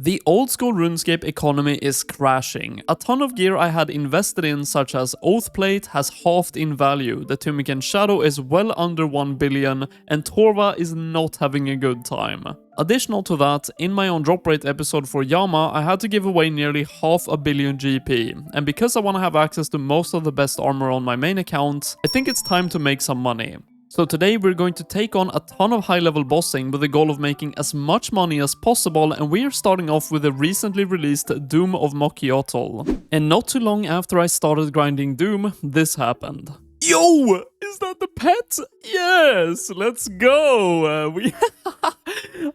The old school RuneScape economy is crashing. A ton of gear I had invested in, such as Oath Plate, has halved in value, the Tunic and Shadow is well under 1 billion, and Torva is not having a good time. Additional to that, in my own drop rate episode for Yama, I had to give away nearly half a billion GP, and because I want to have access to most of the best armor on my main account, I think it's time to make some money. So today we're going to take on a ton of high-level bossing with the goal of making as much money as possible, and we are starting off with the recently released Doom of Mokiotl. And not too long after I started grinding Doom, this happened. Yo! Is that the pet? Yes! Let's go!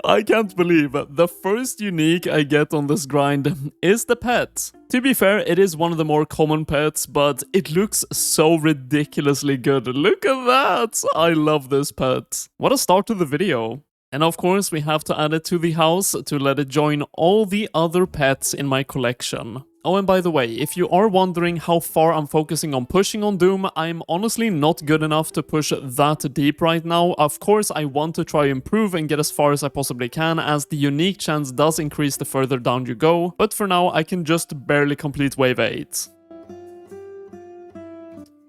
I can't believe the first unique I get on this grind is the pet. To be fair, it is one of the more common pets, but it looks so ridiculously good. Look at that! I love this pet. What a start to the video. And of course, we have to add it to the house to let it join all the other pets in my collection. Oh, and by the way, if you are wondering how far I'm focusing on pushing on Doom, I'm honestly not good enough to push that deep right now. Of course, I want to try improve and get as far as I possibly can, as the unique chance does increase the further down you go, but for now I can just barely complete wave 8.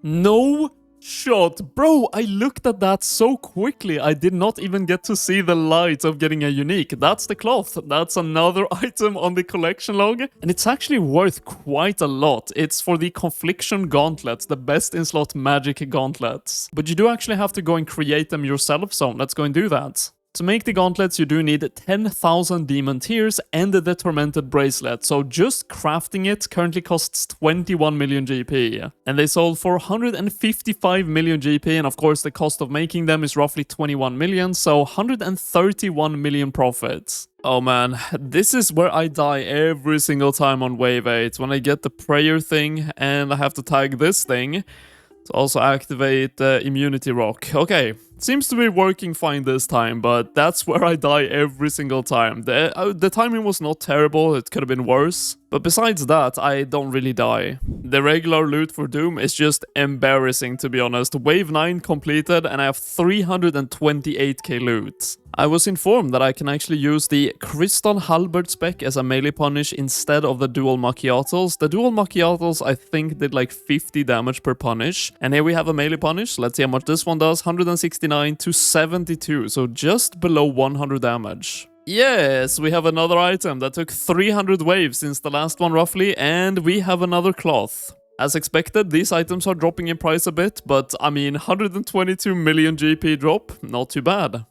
No shot. Bro, I looked at that so quickly, I did not even get to see the light of getting a unique. That's the cloth. That's another item on the collection log, and it's actually worth quite a lot. It's for the Confliction Gauntlets, the best in slot magic gauntlets. But you do actually have to go and create them yourself, so let's go and do that. To make the gauntlets, you do need 10,000 demon tears and the tormented bracelet, so just crafting it currently costs 21 million GP. And they sold for 155 million GP, and of course the cost of making them is roughly 21 million, so 131 million profits. Oh man, this is where I die every single time on wave 8, when I get the prayer thing and I have to tag this thing to also activate the immunity rock. Okay, seems to be working fine this time, but that's where I die every single time. The timing was not terrible, it could have been worse. But besides that, I don't really die. The regular loot for Doom is just embarrassing, to be honest. Wave 9 completed and I have 328k loot. I was informed that I can actually use the Crystal Halberd spec as a melee punish instead of the dual Mokiotls. The dual Mokiotls I think did like 50 damage per punish. And here we have a melee punish. Let's see how much this one does. 169 to 72, so just below 100 damage. Yes, we have another item that took 300 waves since the last one roughly, and we have another cloth. As expected, these items are dropping in price a bit, but I mean 122 million GP drop, not too bad.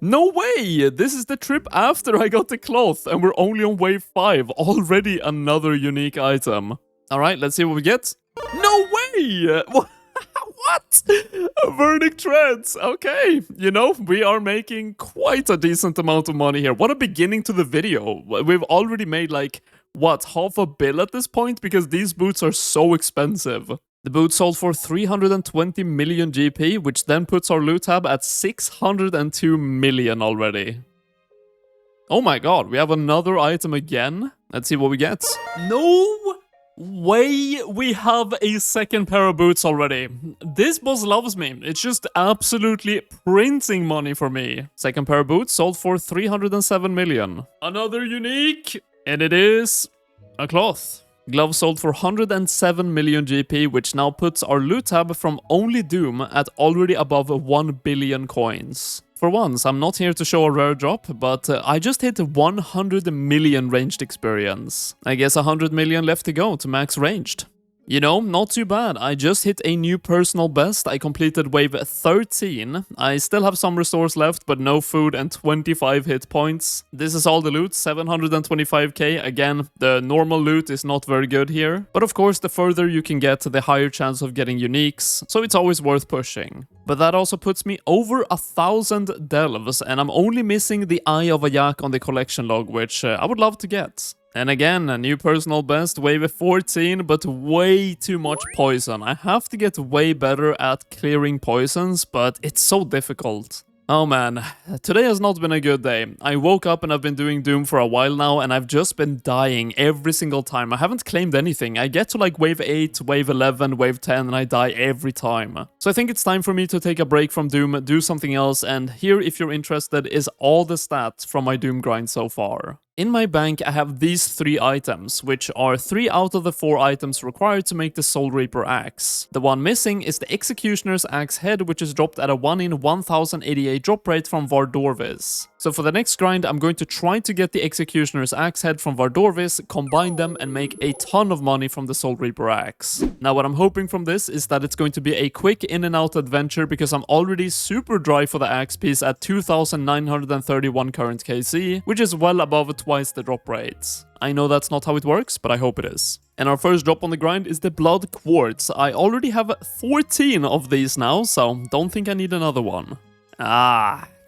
No way! This is the trip after I got the cloth, and we're only on wave 5, already another unique item. Alright, let's see what we get. No way! What? Verdict Treads. Okay, you know, we are making quite a decent amount of money here. What a beginning to the video. We've already made like, what, half a bill at this point? Because these boots are so expensive. The boots sold for 320 million GP, which then puts our loot tab at 602 million already. Oh my god, we have another item again. Let's see what we get. No way, we have a second pair of boots already. This boss loves me. It's just absolutely printing money for me. Second pair of boots sold for 307 million. Another unique, and it is a cloth. Gloves sold for 107 million GP, which now puts our loot tab from only Doom at already above 1 billion coins. For once, I'm not here to show a rare drop, but I just hit 100 million ranged experience. I guess 100 million left to go to max ranged. You know, not too bad. I just hit a new personal best. I completed wave 13. I still have some restores left, but no food and 25 hit points. This is all the loot, 725k. Again, the normal loot is not very good here. But of course, the further you can get, the higher chance of getting uniques, so it's always worth pushing. But that also puts me over 1,000 delves, and I'm only missing the Eye of a Yak on the collection log, which I would love to get. And again, a new personal best, wave 14, but way too much poison. I have to get way better at clearing poisons, but it's so difficult. Oh man, today has not been a good day. I woke up and I've been doing Doom for a while now and I've just been dying every single time. I haven't claimed anything. I get to like wave 8, wave 11, wave 10 and I die every time. So I think it's time for me to take a break from Doom, do something else, and here, if you're interested, is all the stats from my Doom grind so far. In my bank, I have these 3 items, which are 3 out of the 4 items required to make the Soul Reaper axe. The one missing is the Executioner's axe head, which is dropped at a 1 in 1088 drop rate from Vardorvis. So for the next grind, I'm going to try to get the Executioner's axe head from Vardorvis, combine them, and make a ton of money from the Soul Reaper axe. Now what I'm hoping from this is that it's going to be a quick in and out adventure, because I'm already super dry for the axe piece at 2931 current KC, which is well above twice the drop rates. I know that's not how it works, but I hope it is. And our first drop on the grind is the Blood Quartz. I already have 14 of these now, so don't think I need another one.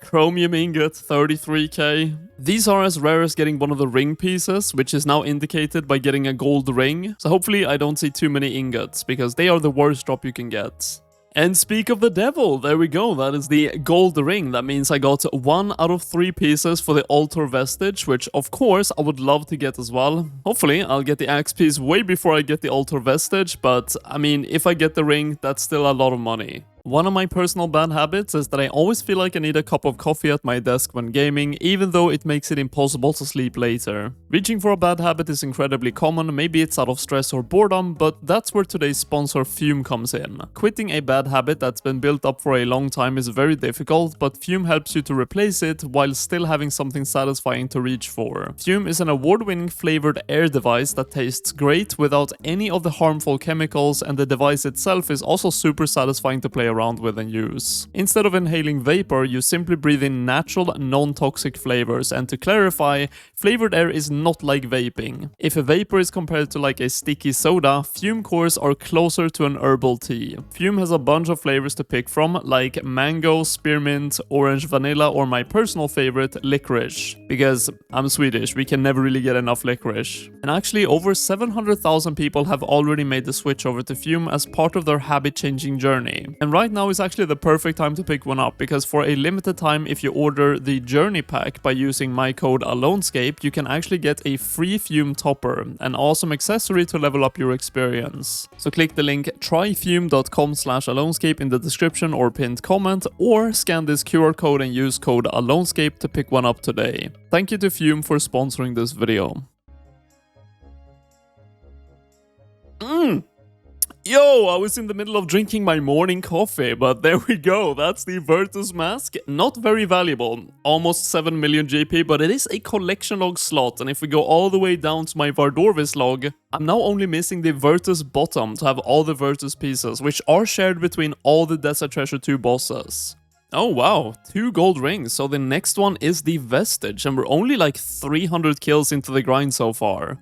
Chromium ingot, 33k. These are as rare as getting one of the ring pieces, which is now indicated by getting a gold ring. So hopefully I don't see too many ingots, because they are the worst drop you can get. And speak of the devil, there we go, that is the gold ring. That means I got 1 out of 3 pieces for the altar vestige, which of course I would love to get as well. Hopefully I'll get the axe piece way before I get the altar vestige, but I mean, if I get the ring, that's still a lot of money. One of my personal bad habits is that I always feel like I need a cup of coffee at my desk when gaming, even though it makes it impossible to sleep later. Reaching for a bad habit is incredibly common, maybe it's out of stress or boredom, but that's where today's sponsor Fume comes in. Quitting a bad habit that's been built up for a long time is very difficult, but Fume helps you to replace it while still having something satisfying to reach for. Fume is an award-winning flavored air device that tastes great without any of the harmful chemicals, and the device itself is also super satisfying to play around with and use. Instead of inhaling vapor, you simply breathe in natural, non-toxic flavors, and to clarify, flavored air is not like vaping. If a vapor is compared to like a sticky soda, Fume cores are closer to an herbal tea. Fume has a bunch of flavors to pick from, like mango, spearmint, orange vanilla, or my personal favorite, licorice. Because I'm Swedish, we can never really get enough licorice. And actually, over 700,000 people have already made the switch over to Fume as part of their habit-changing journey. And right now is actually the perfect time to pick one up, because for a limited time, if you order the Journey Pack by using my code Alonescape, you can actually get a free Fume topper, an awesome accessory to level up your experience. So click the link tryfume.com/Alonescape in the description or pinned comment, or scan this QR code and use code Alonescape to pick one up today. Thank you to Fume for sponsoring this video. Yo, I was in the middle of drinking my morning coffee, but there we go, that's the Virtus mask. Not very valuable, almost 7 million GP, but it is a collection log slot, and if we go all the way down to my Vardorvis log, I'm now only missing the Virtus bottom to have all the Virtus pieces, which are shared between all the Desert Treasure 2 bosses. Oh wow, 2 gold rings, so the next one is the Vestige, and we're only like 300 kills into the grind so far.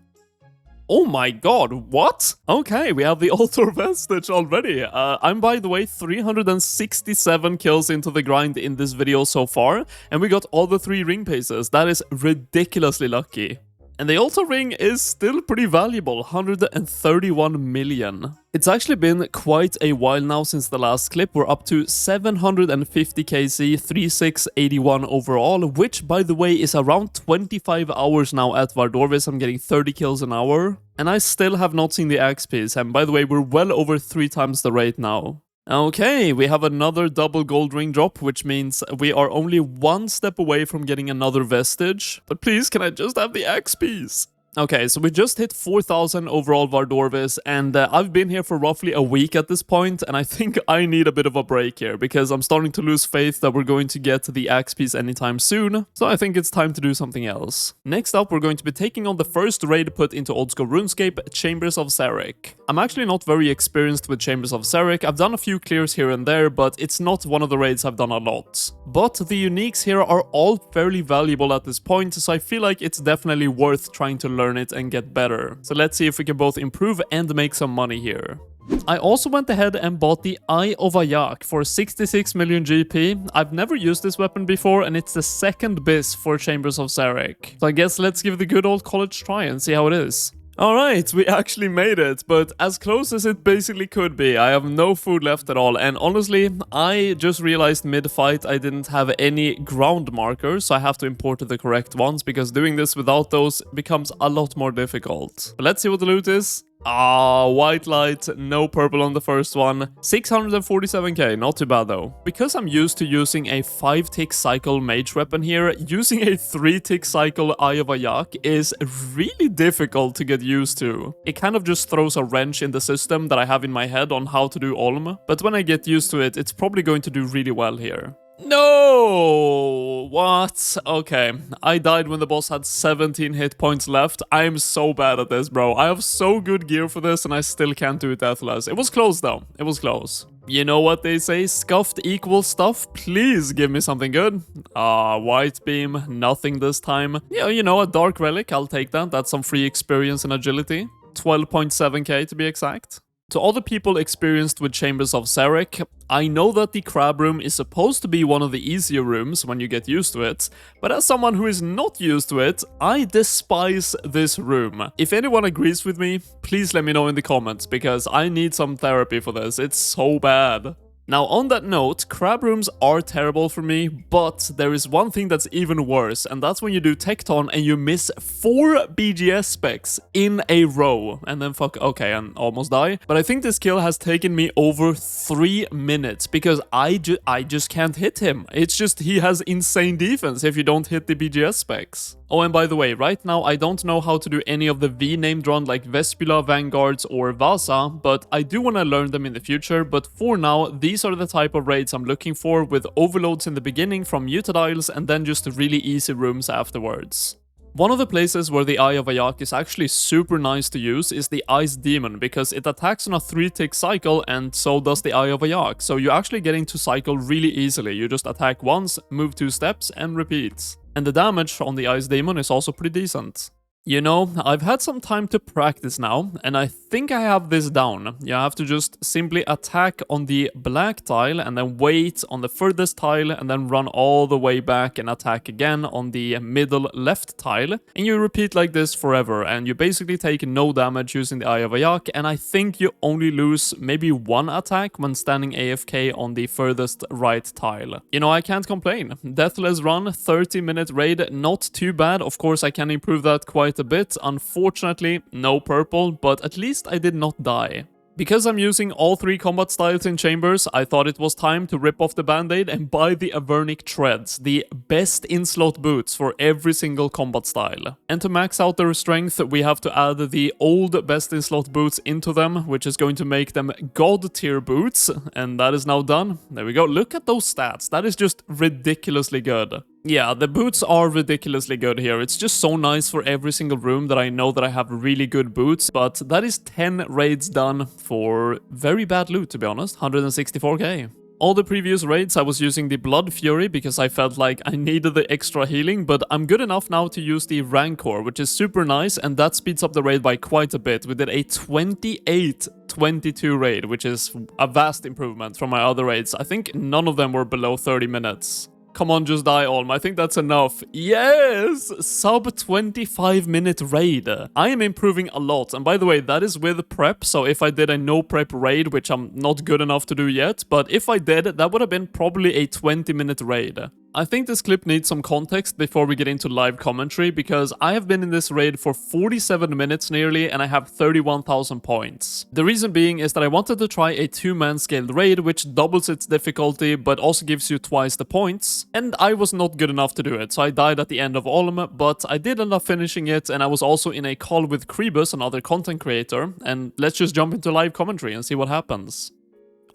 Oh my god, what? Okay, we have the Altar Vestige already. I'm, by the way, 367 kills into the grind in this video so far, and we got all the 3 ring pieces. That is ridiculously lucky. And the Altar ring is still pretty valuable, 131 million. It's actually been quite a while now since the last clip. We're up to 750 KC, 3681 overall, which by the way is around 25 hours now at Vardorvis. I'm getting 30 kills an hour. And I still have not seen the axe piece, and by the way, we're well over 3 times the rate now. Okay, we have another double gold ring drop, which means we are only 1 step away from getting another vestige. But please, can I just have the axe piece? Okay, so we just hit 4,000 overall Vardorvis, and I've been here for roughly a week at this point, and I think I need a bit of a break here, because I'm starting to lose faith that we're going to get the axe piece anytime soon, so I think it's time to do something else. Next up, we're going to be taking on the first raid put into Old School RuneScape, Chambers of Zarek. I'm actually not very experienced with Chambers of Zarek. I've done a few clears here and there, but it's not one of the raids I've done a lot. But the uniques here are all fairly valuable at this point, so I feel like it's definitely worth trying to learn it and get better. So let's see if we can both improve and make some money here. I also went ahead and bought the Eye of a Yak for 66 million GP. I've never used this weapon before, and it's the second bis for Chambers of Zarek. So I guess let's give the good old college try and see how it is. Alright, we actually made it, but as close as it basically could be. I have no food left at all, and honestly, I just realized mid-fight I didn't have any ground markers, so I have to import the correct ones, because doing this without those becomes a lot more difficult. But let's see what the loot is. Ah, white light, no purple on the first one. 647k, not too bad though. Because I'm used to using a 5-tick cycle mage weapon here, using a 3-tick cycle Eye of a Yak is really difficult to get used to. It kind of just throws a wrench in the system that I have in my head on how to do Olm, but when I get used to it, it's probably going to do really well here. No! What? Okay, I died when the boss had 17 hit points left. I am so bad at this, bro. I have so good gear for this and I still can't do it deathless. It was close though. It was close. You know what they say? Scuffed equals stuff. Please give me something good. White beam. Nothing this time. Yeah, you know, a dark relic. I'll take that. That's some free experience and agility. 12.7k to be exact. To all the people experienced with Chambers of Zarek, I know that the crab room is supposed to be one of the easier rooms when you get used to it, but as someone who is not used to it, I despise this room. If anyone agrees with me, please let me know in the comments, because I need some therapy for this, it's so bad. Now, on that note, crab rooms are terrible for me, but there is one thing that's even worse, and that's when you do Tecton and you miss 4 BGS specs in a row, and then okay, and almost die. But I think this kill has taken me over 3 minutes, because I just can't hit him. It's just, he has insane defense if you don't hit the BGS specs. Oh, and by the way, right now I don't know how to do any of the V-named run like Vespula, Vanguards, or Vasa, but I do want to learn them in the future. But for now, these are the type of raids I'm looking for, with overloads in the beginning from Mutadiles and then just really easy rooms afterwards. One of the places where the Eye of a Yak is actually super nice to use is the Ice Demon, because it attacks on a 3-tick cycle and so does the Eye of a Yak, so you're actually getting to cycle really easily. You just attack once, move 2 steps, and repeat. And the damage on the Ice Demon is also pretty decent. You know, I've had some time to practice now, and I think I have this down. You have to just simply attack on the black tile, and then wait on the furthest tile, and then run all the way back and attack again on the middle left tile. And you repeat like this forever, and you basically take no damage using the Eye of a Yak, and I think you only lose maybe 1 attack when standing AFK on the furthest right tile. You know, I can't complain. Deathless run, 30-minute raid, not too bad. Of course, I can improve that quite a bit. Unfortunately, no purple, but at least I did not die. Because I'm using all 3 combat styles in Chambers, I thought it was time to rip off the band-aid and buy the Avernic Treads, the best in-slot boots for every single combat style. And to max out their strength, we have to add the old best in-slot boots into them, which is going to make them god-tier boots, and that is now done. There we go, look at those stats, that is just ridiculously good. Yeah, the boots are ridiculously good here. It's just so nice for every single room that I know that I have really good boots, but that is 10 raids done for very bad loot, to be honest. 164k. All the previous raids I was using the Blood Fury because I felt like I needed the extra healing, but I'm good enough now to use the Rancor, which is super nice, and that speeds up the raid by quite a bit. We did a 28-22 raid, which is a vast improvement from my other raids. I think none of them were below 30 minutes. Come on, just die, Olm. I think that's enough. Yes! Sub 25-minute raid. I am improving a lot. And by the way, that is with prep. So if I did a no prep raid, which I'm not good enough to do yet, but if I did, that would have been probably a 20-minute raid. I think this clip needs some context before we get into live commentary, because I have been in this raid for 47 minutes nearly, and I have 31,000 points. The reason being is that I wanted to try a 2-man scaled raid, which doubles its difficulty, but also gives you twice the points, and I was not good enough to do it, so I died at the end of Olm, but I did end up finishing it, and I was also in a call with Krebus, another content creator, and let's just jump into live commentary and see what happens.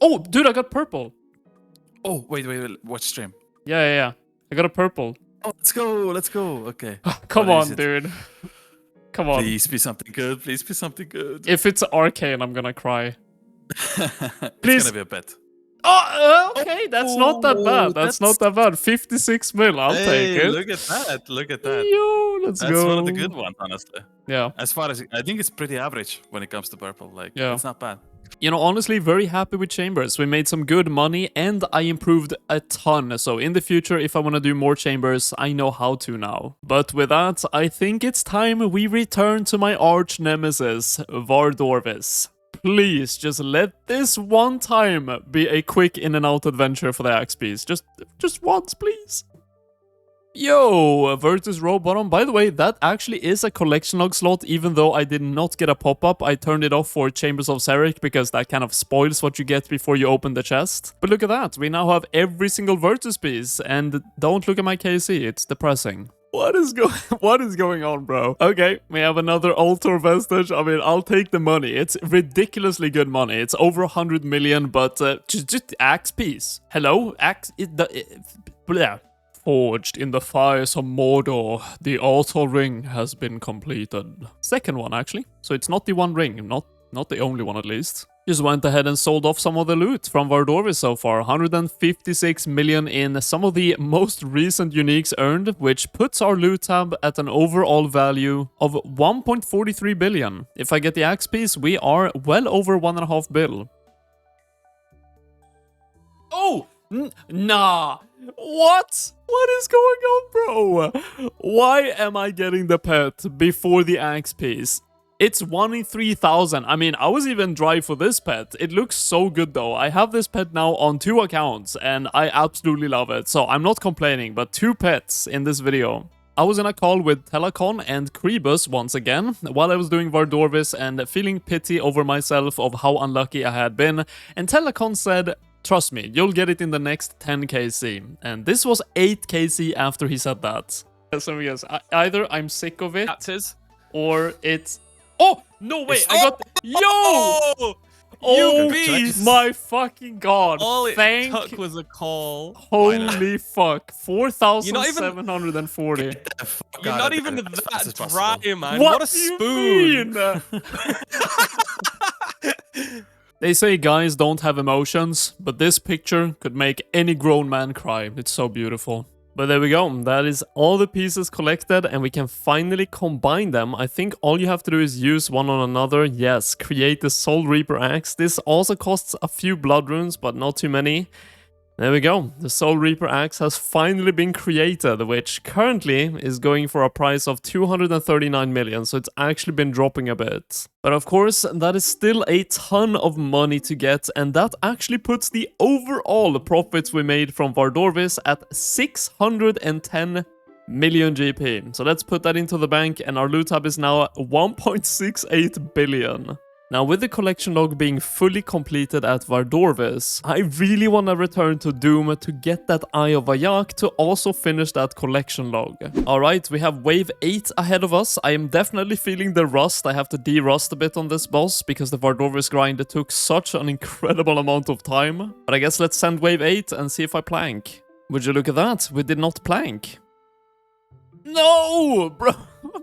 Oh, dude, I got purple! Oh, wait, watch stream. Yeah. I got a purple. Oh, let's go. Okay. Come on, dude. Come on. Please be something good. If it's arcane, I'm gonna cry. It's gonna be a bet. Oh, okay, that's not that bad. That's not that bad. 56 mil, I'll take it. Look at that. Yo, let's go. That's one of the good ones, honestly. Yeah. As far as I think it's pretty average when it comes to purple. Like, it's not bad. You know, honestly, very happy with chambers. We made some good money and I improved a ton. So in the future, if I want to do more chambers, I know how to now. But with that, I think it's time we return to my arch nemesis, Vardorvis. Please, just let this one time be a quick in and out adventure for the axe piece. Just once, please. Yo, Virtus Row Bottom. By the way, that actually is a collection log slot, even though I did not get a pop-up. I turned it off for Chambers of Xeric because that kind of spoils what you get before you open the chest. But look at that, we now have every single Virtus piece, and don't look at my KC, it's depressing. What is going on, bro? Okay, we have another Altor vestige. I mean, I'll take the money. It's ridiculously good money. It's over 100 million, but just axe piece. Hello? Axe... yeah. Forged in the fires of Mordor, the altar ring has been completed. Second one, actually. So it's not the one ring, not the only one at least. Just went ahead and sold off some of the loot from Vardorvis so far. 156 million in some of the most recent uniques earned, which puts our loot tab at an overall value of 1.43 billion. If I get the axe piece, we are well over 1.5 bill. Oh! Nah! What? What is going on, bro? Why am I getting the pet before the axe piece? It's 1 in 3,000. I mean, I was even dry for this pet. It looks so good though. I have this pet now on 2 accounts and I absolutely love it. So I'm not complaining, but 2 pets in this video. I was in a call with Telacon and Krebus once again, while I was doing Vardorvis and feeling pity over myself of how unlucky I had been. And Telacon said, trust me, you'll get it in the next 10 KC. And this was 8 KC after he said that. So yes, either I'm sick of it, or it's... Oh! No way! I got... Yo! Oh my fucking god! All it took was a call. Holy fuck! 4,740. You're not even that dry, man. What a spoon! They say guys don't have emotions, but this picture could make any grown man cry. It's so beautiful. But there we go, that is all the pieces collected and we can finally combine them. I think all you have to do is use one on another. Yes, create the Soul Reaper axe. This also costs a few blood runes, but not too many. There we go, the Soul Reaper axe has finally been created, which currently is going for a price of 239 million, so it's actually been dropping a bit. But of course, that is still a ton of money to get, and that actually puts the overall profits we made from Vardorvis at 610 million GP. So let's put that into the bank, and our loot tab is now 1.68 billion. Now, with the collection log being fully completed at Vardorvis, I really want to return to Doom to get that Eye of Ayak to also finish that collection log. Alright, we have wave 8 ahead of us. I am definitely feeling the rust. I have to de-rust a bit on this boss because the Vardorvis grind took such an incredible amount of time. But I guess let's send wave 8 and see if I plank. Would you look at that? We did not plank. No!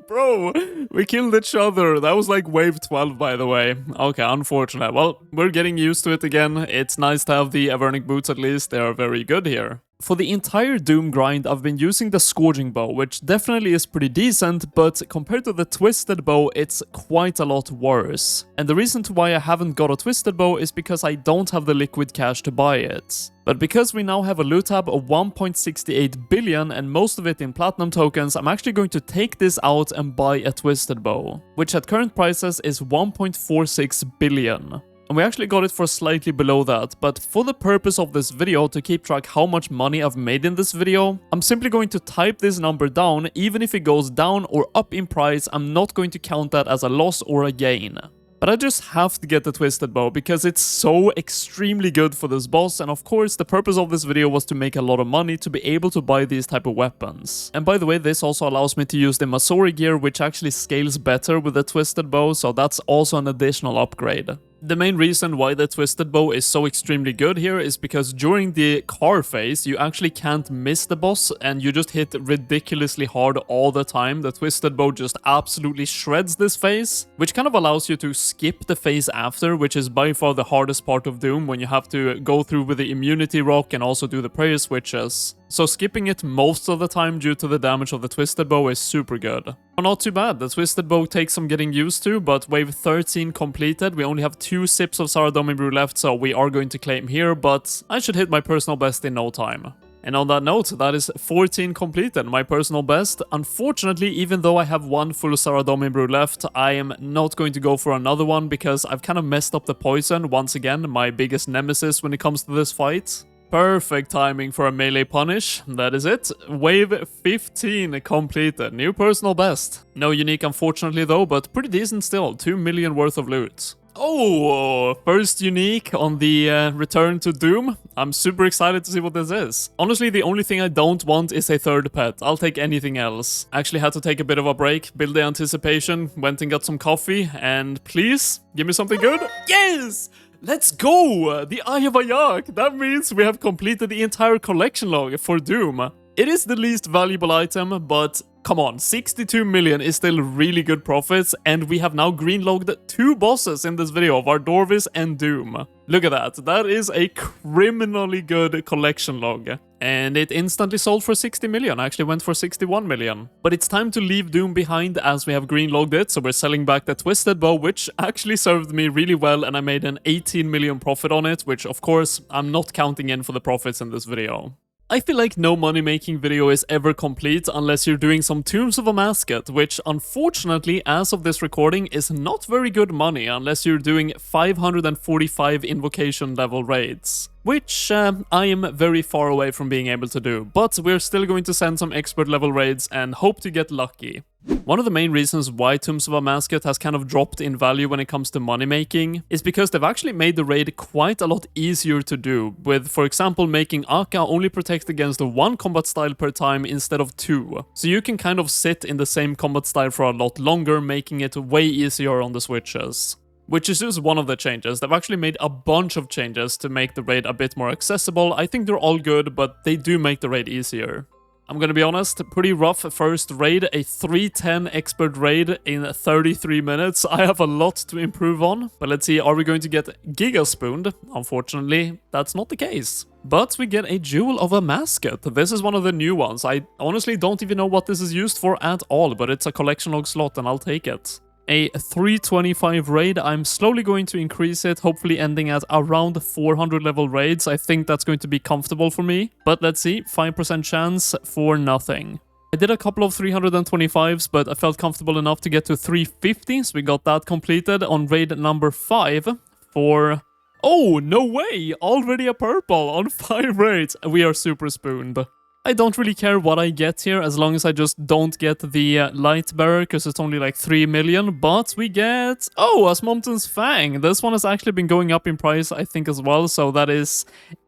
Bro, we killed each other. That was like wave 12, by the way. Okay, unfortunate. Well, we're getting used to it again. It's nice to have the Avernic boots at least. They are very good here. For the entire Doom grind, I've been using the Scourging Bow, which definitely is pretty decent, but compared to the Twisted Bow, it's quite a lot worse. And the reason to why I haven't got a Twisted Bow is because I don't have the liquid cash to buy it. But because we now have a loot tab of 1.68 billion and most of it in platinum tokens, I'm actually going to take this out and buy a Twisted Bow, which at current prices is 1.46 billion. And we actually got it for slightly below that, but for the purpose of this video, to keep track how much money I've made in this video, I'm simply going to type this number down. Even if it goes down or up in price, I'm not going to count that as a loss or a gain. But I just have to get the Twisted Bow because it's so extremely good for this boss, and of course the purpose of this video was to make a lot of money to be able to buy these type of weapons. And by the way, this also allows me to use the Masori gear, which actually scales better with the Twisted Bow, so that's also an additional upgrade. The main reason why the Twisted Bow is so extremely good here is because during the car phase, you actually can't miss the boss and you just hit ridiculously hard all the time. The Twisted Bow just absolutely shreds this phase, which kind of allows you to skip the phase after, which is by far the hardest part of Doom when you have to go through with the immunity rock and also do the prayer switches. so skipping it most of the time due to the damage of the Twisted Bow is super good. Well, not too bad, the Twisted Bow takes some getting used to, but wave 13 completed, we only have 2 sips of Saradomin Brew left, so we are going to claim here, but I should hit my personal best in no time. And on that note, that is 14 completed, my personal best. Unfortunately, even though I have 1 full Saradomin Brew left, I am not going to go for another one because I've kind of messed up the poison, once again, my biggest nemesis when it comes to this fight. Perfect timing for a melee punish, that is it. Wave 15 completed, new personal best. No unique unfortunately though, but pretty decent still, 2 million worth of loot. Oh, first unique on the return to Doom. I'm super excited to see what this is. Honestly, the only thing I don't want is a third pet. I'll take anything else. Actually had to take a bit of a break, build the anticipation, went and got some coffee, and please, give me something good. Yes! Let's go! The Eye of Ayak! That means we have completed the entire collection log for Doom. It is the least valuable item, but come on, 62 million is still really good profits, and we have now green-logged 2 bosses in this video of Ardorvis and Doom. Look at that, that is a criminally good collection log. And it instantly sold for 60 million, actually went for 61 million. But it's time to leave Doom behind as we have green-logged it, so we're selling back the Twisted Bow, which actually served me really well, and I made an 18 million profit on it, which of course, I'm not counting in for the profits in this video. I feel like no money-making video is ever complete unless you're doing some Tombs of a Mascot, which unfortunately, as of this recording, is not very good money unless you're doing 545 invocation level raids. Which I am very far away from being able to do, but we're still going to send some expert level raids and hope to get lucky. One of the main reasons why Tombs of a Mascot has kind of dropped in value when it comes to money making is because they've actually made the raid quite a lot easier to do, with for example making Aka only protect against 1 combat style per time instead of 2. So you can kind of sit in the same combat style for a lot longer, making it way easier on the switches. Which is just one of the changes. They've actually made a bunch of changes to make the raid a bit more accessible. I think they're all good, but they do make the raid easier. I'm gonna be honest, pretty rough first raid, a 310 expert raid in 33 minutes. I have a lot to improve on, but let's see, are we going to get Giga Spooned? Unfortunately, that's not the case. But we get a Jewel of a Mascot. This is one of the new ones. I honestly don't even know what this is used for at all, but it's a collection log slot and I'll take it. A 325 raid, I'm slowly going to increase it, hopefully ending at around 400 level raids. I think that's going to be comfortable for me. But let's see, 5% chance for nothing. I did a couple of 325s, but I felt comfortable enough to get to 350, so we got that completed on raid number 5 for... Oh, no way! Already a purple on 5 raids. We are super spooned. I don't really care what I get here, as long as I just don't get the light bearer, because it's only like 3 million, but we get... Oh, Asmonton's Fang! This one has actually been going up in price, I think, as well, so that is...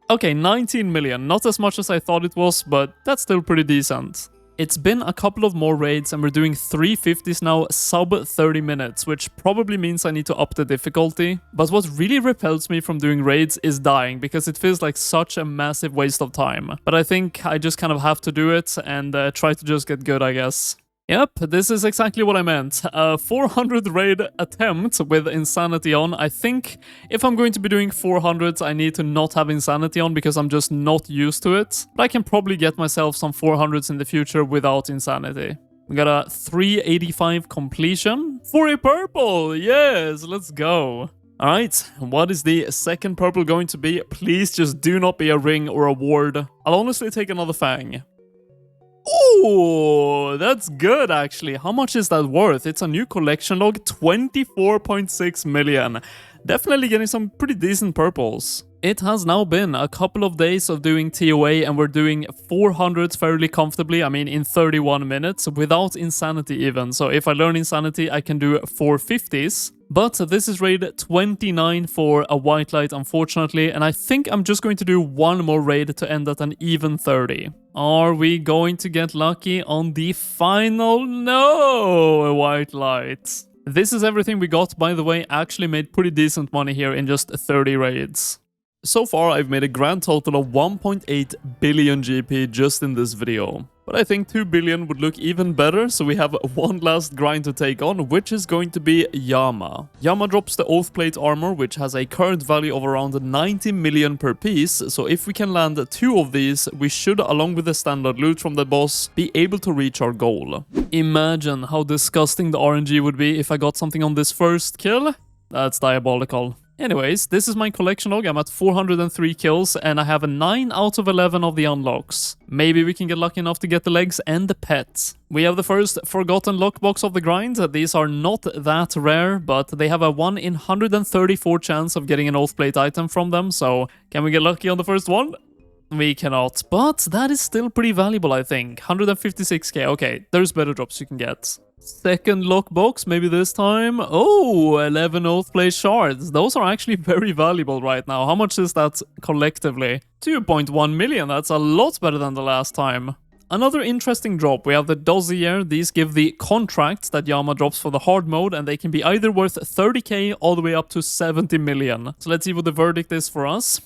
Okay, 19 million. Not as much as I thought it was, but that's still pretty decent. It's been a couple of more raids and we're doing 350s now, sub 30 minutes, which probably means I need to up the difficulty. But what really repels me from doing raids is dying, because it feels like such a massive waste of time. But I think I just kind of have to do it and try to just get good, I guess. Yep, this is exactly what I meant. A 400 raid attempt with Insanity on. I think if I'm going to be doing 400s, I need to not have Insanity on because I'm just not used to it. But I can probably get myself some 400s in the future without Insanity. We got a 385 completion for a purple. Yes, let's go. Alright, what is the second purple going to be? Please just do not be a ring or a ward. I'll honestly take another Fang. Ooh, that's good actually. How much is that worth? It's a new collection log, 24.6 million. Definitely getting some pretty decent purples. It has now been a couple of days of doing TOA and we're doing 400s fairly comfortably, I mean in 31 minutes, without Insanity even. So if I learn Insanity, I can do 450s. But this is raid 29 for a white light, unfortunately, and I think I'm just going to do one more raid to end at an even 30. Are we going to get lucky on the final? No, a white light. This is everything we got, by the way. Actually made pretty decent money here in just 30 raids. So far, I've made a grand total of 1.8 billion GP just in this video. But But I think 2 billion would look even better, so we have one last grind to take on, which is going to be Yama. Yama drops the Oath Plate armor, which has a current value of around 90 million per piece, so if we can land 2 of these, we should, along with the standard loot from the boss, be able to reach our goal. Imagine how disgusting the RNG would be if I got something on this first kill. That's diabolical. Anyways, this is my collection log. I'm at 403 kills and I have a 9 out of 11 of the unlocks. Maybe we can get lucky enough to get the legs and the pet. We have the first forgotten lockbox of the grind. These are not that rare, but they have a 1 in 134 chance of getting an Oath Plate item from them, so can we get lucky on the first one? We cannot, but that is still pretty valuable, I think. 156k, okay, there's better drops you can get. Second lockbox, maybe this time. Oh, 11 Oath Plate shards. Those are actually very valuable right now. How much is that collectively? 2.1 million, that's a lot better than the last time. Another interesting drop, we have the Dossier. These give the contracts that Yama drops for the hard mode, and they can be either worth 30k all the way up to 70 million. So let's see what the verdict is for us.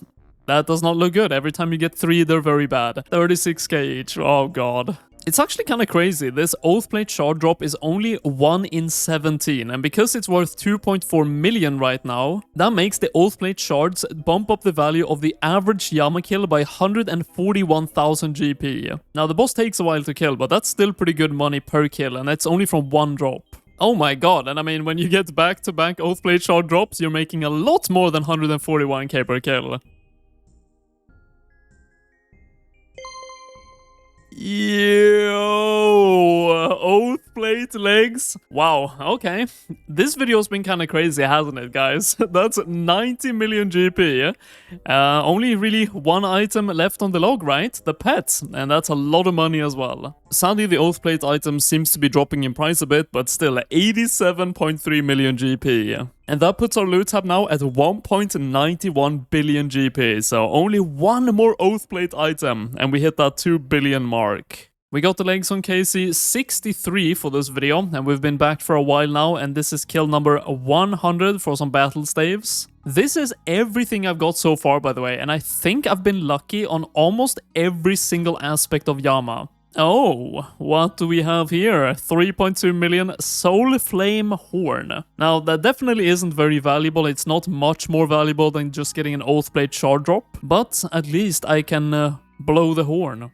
That does not look good. Every time you get 3, they're very bad. 36k each, oh god. It's actually kind of crazy. This Oath Plate shard drop is only 1 in 17, and because it's worth 2.4 million right now, that makes the Oath Plate shards bump up the value of the average Yama kill by 141,000 GP. Now, the boss takes a while to kill, but that's still pretty good money per kill, and that's only from 1 drop. Oh my god, and I mean, when you get back-to-back Oath Plate shard drops, you're making a lot more than 141k per kill. Yo, Oath Plate legs. Wow, okay. This video's been kind of crazy, hasn't it, guys? That's 90 million GP. Only really 1 item left on the log, right? The pet. And that's a lot of money as well. Sadly, the Oath Plate item seems to be dropping in price a bit, but still 87.3 million GP. And that puts our loot tab now at 1.91 billion GP, so only 1 more Oath Plate item, and we hit that 2 billion mark. We got the legs on KC 63 for this video, and we've been back for a while now, and this is kill number 100 for some battle staves. This is everything I've got so far, by the way, and I think I've been lucky on almost every single aspect of Yama. Oh, what do we have here? 3.2 million Soul Flame Horn. Now, that definitely isn't very valuable. It's not much more valuable than just getting an Oath Plate shard drop, but at least I can blow the horn.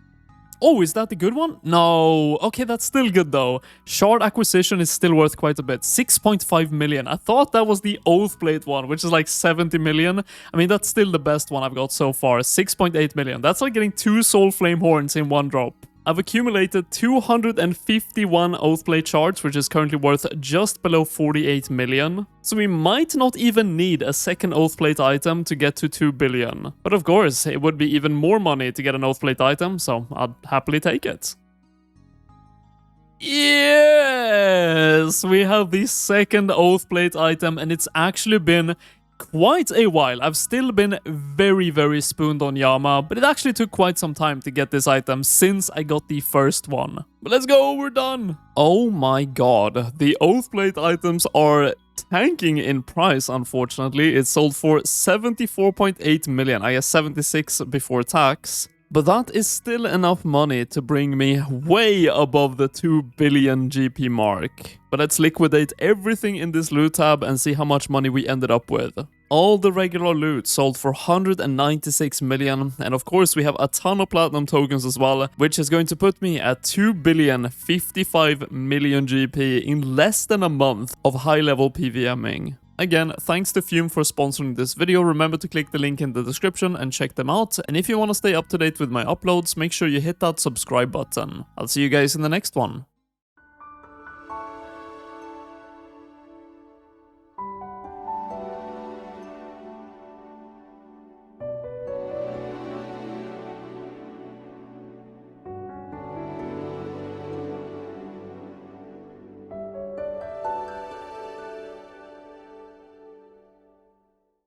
Oh, is that the good one? No. Okay, that's still good though. Shard acquisition is still worth quite a bit. 6.5 million. I thought that was the Oath Plate one, which is like 70 million. I mean, that's still the best one I've got so far. 6.8 million. That's like getting 2 Soul Flame Horns in 1 drop. I've accumulated 251 Oath Plate shards, which is currently worth just below 48 million. So we might not even need a second Oath Plate item to get to 2 billion. But of course, it would be even more money to get an Oath Plate item, so I'd happily take it. Yes! We have the second Oath Plate item, and it's actually been quite a while. I've still been very spooned on Yama, but it actually took quite some time to get this item since I got the first one. But let's go, we're done! Oh my god, the Oath Plate items are tanking in price, unfortunately. It's sold for 74.8 million, I guess 76 before tax. But that is still enough money to bring me way above the 2 billion GP mark. But let's liquidate everything in this loot tab and see how much money we ended up with. All the regular loot sold for 196 million, and of course we have a ton of platinum tokens as well, which is going to put me at 2 billion 55 million GP in less than a month of high-level PVMing. Again, thanks to Fume for sponsoring this video. Remember to click the link in the description and check them out. And if you want to stay up to date with my uploads, make sure you hit that subscribe button. I'll see you guys in the next one.